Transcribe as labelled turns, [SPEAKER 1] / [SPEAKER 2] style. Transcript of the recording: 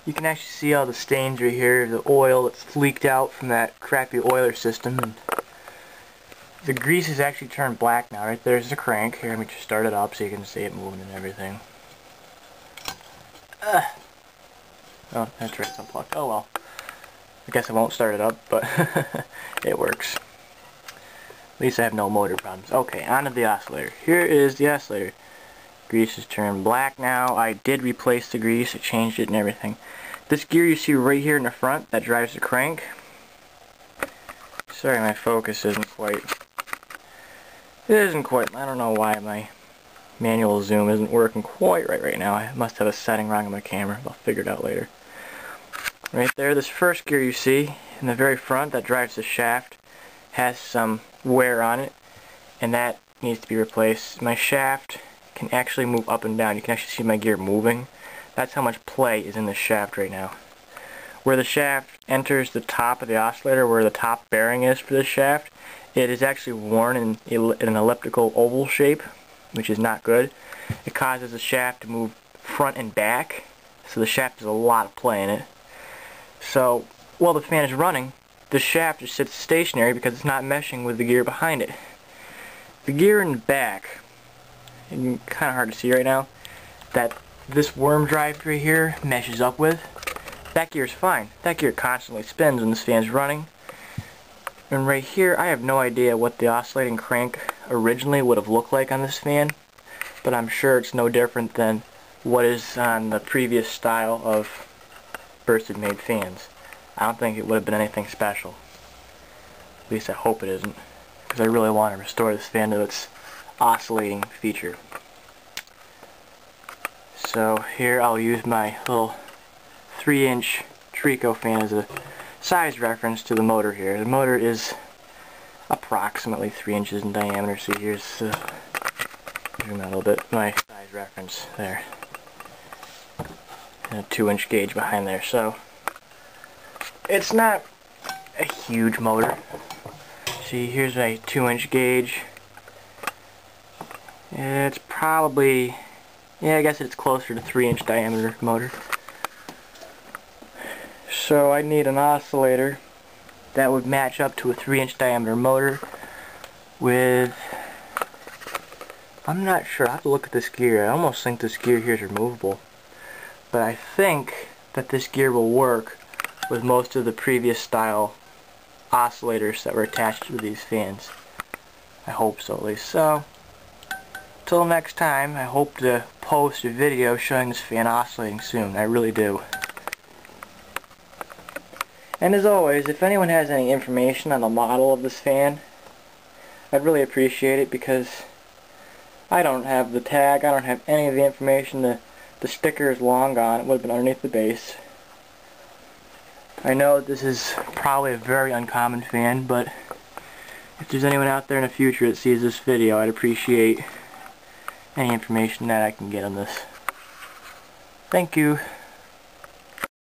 [SPEAKER 1] You can actually see all the stains right here, the oil that's leaked out from that crappy oiler system. And the grease has actually turned black now. Right there's the crank. Here, let me just start it up so you can see it moving and everything. Oh, that's right, it's unplugged. Oh well. I guess I won't start it up, but it works. At least I have no motor problems. Okay, onto the oscillator. Here is the oscillator. Grease has turned black now. I did replace the grease. I changed it and everything. This gear you see right here in the front, that drives the crank. Sorry, my focus isn't quite... It isn't quite... I don't know why my manual zoom isn't working quite right now. I must have a setting wrong on my camera. I'll figure it out later. Right there, this first gear you see in the very front that drives the shaft has some wear on it, and that needs to be replaced. My shaft can actually move up and down. You can actually see my gear moving. That's how much play is in the shaft right now. Where the shaft enters the top of the oscillator, where the top bearing is for the shaft, it is actually worn in an elliptical oval shape, which is not good. It causes the shaft to move front and back, so the shaft has a lot of play in it. So while the fan is running, the shaft just sits stationary because it's not meshing with the gear behind it. The gear in the back, and kind of hard to see right now, that this worm drive right here meshes up with, that gear is fine. That gear constantly spins when this fan's running. And right here, I have no idea what the oscillating crank originally would have looked like on this fan, but I'm sure it's no different than what is on the previous style of Bursted made fans. I don't think it would have been anything special. At least I hope it isn't, because I really want to restore this fan to its oscillating feature. So here I'll use my little 3-inch Trico fan as a size reference to the motor here. The motor is approximately 3 inches in diameter. See, here's zoom out a little bit, my size reference there. And a 2-inch gauge behind there. So it's not a huge motor. See, here's a 2-inch gauge. It's probably, yeah, I guess it's closer to 3-inch diameter motor. So I need an oscillator that would match up to a 3-inch diameter motor with, I'm not sure, I have to look at this gear. I almost think this gear here is removable. But I think that this gear will work with most of the previous style oscillators that were attached to these fans. I hope so, at least. So, till next time, I hope to post a video showing this fan oscillating soon. I really do. And as always, if anyone has any information on the model of this fan, I'd really appreciate it, because I don't have the tag, I don't have any of the information. The sticker is long gone. It would have been underneath the base. I know this is probably a very uncommon fan, but if there's anyone out there in the future that sees this video, I'd appreciate any information that I can get on this. Thank you.